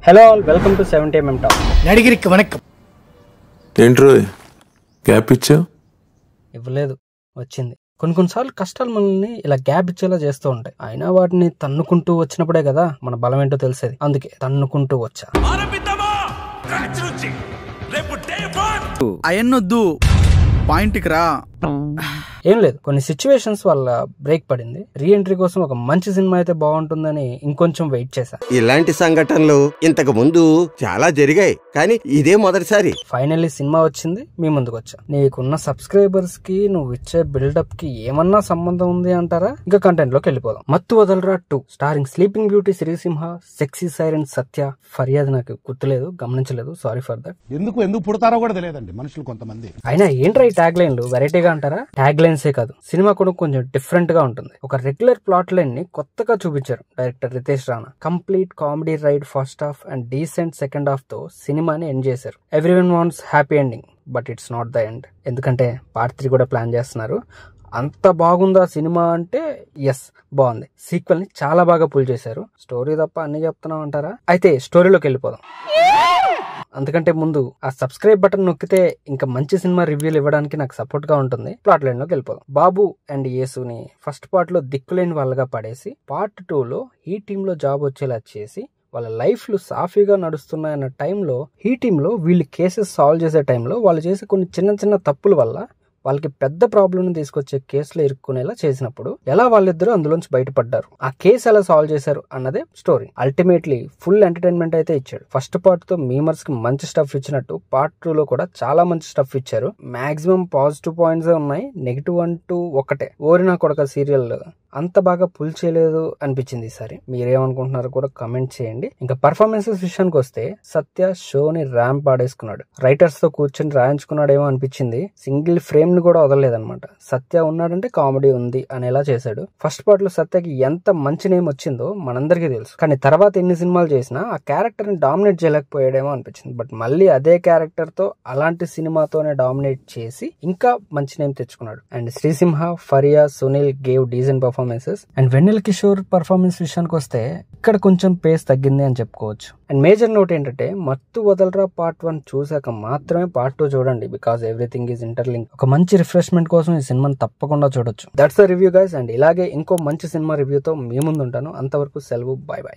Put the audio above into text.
Hello all, welcome to 70mm talk. నడిగిరికి వణకం. ఏంట్రో గ్యాప్ ఇచ్చా ఇవ్వలేదు, వచ్చింది. కొన్నిసార్లు కష్టాలు మనల్ని ఇలా గ్యాప్ ఇచ్చేలా చేస్తూ ఉంటాయి. అయినా వాటిని తన్నుకుంటూ వచ్చినప్పుడే కదా మన బలం ఏంటో తెలిసేది. అందుకే తన్నుకుంటూ వచ్చా. అయన్నొద్దు, పాయింట్కి రా. ఏం లేదు, కొన్ని సిచ్యువేషన్స్ వల్ల బ్రేక్ పడింది. రీ ఎంట్రీ కోసం ఒక మంచి సినిమా అయితే బాగుంటుందని ఇంకొంచెం వెయిట్ చేశా. ఇలాంటి సంఘటనలు ఇంతకు ముందు చాలా జరిగాయి, కానీ ఇదే మొదటిసారి. ఫైనల్లీ సినిమా వచ్చింది, మీ ముందుకు వచ్చా. నీకున్న సబ్స్క్రైబర్స్ కి నువ్వు ఇచ్చే బిల్డప్ కి ఏమన్నా సంబంధం ఉంది అంటారా? ఇంకా కంటెంట్ లోకి వెళ్ళిపోదాం. Mathu Vadalara 2 starring sleeping beauty Srisimha, sexy siren Satya. ఫర్యాద్ నాకు గుర్తులేదు, గమనించలేదు, సారీ ఫర్ దట్. ఎందుకు పుడతారో కూడా తెలియదండి మనుషులు కొంతమంది. అయినా ఏంట్రా ఈ ట్యాగ్ లైన్లు వెరైటీగా అంటారా? ట్యాగ్ లైన్సే కాదు, సినిమా కూడా కొంచెం డిఫరెంట్ గా ఉంటుంది. ఒక రెగ్యులర్ ప్లాట్ లైన్ ని కొత్తగా చూపించారు director Ritesh Rana. Complete comedy ride first half and decent second half తో సినిమాని ఎండ్ చేశారు. Everyone wants happy ending, but it's not the end. ఎందుకంటే పార్ట్ 3 కూడా ప్లాన్ చేస్తున్నారు. అంత బాగుందా సినిమా అంటే ఎస్, బాగుంది. సీక్వెల్ ని చాలా బాగా పుల్ చేశారు. స్టోరీ తప్ప అన్ని చెప్తున్నాం అంటారా? అయితే స్టోరీలోకి వెళ్ళిపోదాం. అందుకంటే ముందు ఆ సబ్స్క్రైబ్ బటన్ నొక్కితే ఇంకా మంచి సినిమా రివ్యూలు ఇవ్వడానికి నాకు సపోర్ట్ గా ఉంటుంది. ప్లాట్ లైన్ లోకి వెళ్ళిపోదాం. బాబు అండ్ యేసుని ఫస్ట్ పార్ట్ లో దిక్కులేని వాళ్ళగా పడేసి పార్ట్ 2 లో ఈ టీమ్ లో జాబ్ వచ్చేలా చేసి వాళ్ళ లైఫ్లు సాఫీగా నడుస్తున్నాయన్న టైంలో ఈ టీంలో వీళ్ళు కేసెస్ సాల్వ్ చేసే టైంలో వాళ్ళు చేసే కొన్ని చిన్న చిన్న తప్పుల వల్ల వాళ్ళకి పెద్ద ప్రాబ్లం తీసుకొచ్చే కేసులో ఇరుక్కునేలా చేసినప్పుడు ఎలా వాళ్ళిద్దరూ అందులోంచి బయటపడ్డారు, ఆ కేసు ఎలా సాల్వ్ చేశారు అన్నదే స్టోరీ. అల్టిమేట్లీ ఫుల్ ఎంటర్టైన్మెంట్ అయితే ఇచ్చాడు. ఫస్ట్ పార్ట్ తో మీమర్స్ కి మంచి స్టఫ్ ఇచ్చినట్టు పార్ట్ 2 లో కూడా చాలా మంచి స్టఫ్ ఇచ్చారు. మాక్సిమం పాజిటివ్ పాయింట్స్ ఉన్నాయి, నెగిటివ్ అంటూ ఒకటే. ఓరినా కొడక సీరియల్ అంత బాగా పుల్ చేయలేదు అనిపించింది ఈసారి. మీరేమనుకుంటున్నారో కూడా కమెంట్ చేయండి. ఇంకా పర్ఫార్మెన్సెస్ విషయానికి వస్తే సత్య షోని ర్యాంప్ ఆడేసుకున్నాడు. రైటర్స్ తో కూర్చొని రాయించుకున్నాడేమో అనిపించింది. సింగిల్ ఫ్రేమ్ ని కూడా వదలలేదన్నమాట. సత్య ఉన్నాడంటే కామెడీ ఉంది అనేలా చేశాడు. ఫస్ట్ పార్ట్ లో సత్యకి ఎంత మంచి నేమ్ వచ్చిందో మనందరికీ తెలుసు, కానీ తర్వాత ఎన్ని సినిమాలు చేసినా ఆ క్యారెక్టర్ ని డామినేట్ చేయలేకపోయాడేమో అనిపించింది. బట్ మళ్ళీ అదే క్యారెక్టర్ తో అలాంటి సినిమాతోనే డామినేట్ చేసి ఇంకా మంచి నేమ్ తెచ్చుకున్నాడు. And Srisimha, Faria, Sunil gave decent performances. And Vennela Kishore performance విషయానికి వస్తే ఇక్కడ కొంచెం పేస్ తగ్గింది అని చెప్పుకోవచ్చు. అండ్ మేజర్ నోట్ ఏంటంటే మత్తు వదలరా పార్ట్ 1 చూసాక మాత్రమే పార్ట్ 2 చూడండి, బికాస్ ఎవ్రీథింగ్ ఈజ్ ఇంటర్లింక్. ఒక మంచి రిఫ్రెష్మెంట్ కోసం ఈ సినిమాని తప్పకుండా చూడొచ్చు. That's the review guys. And ఇలాగే ఇంకో మంచి సినిమా రివ్యూతో మీ ముందు ఉంటాను. అంతవరకు సెలవు, బై బై.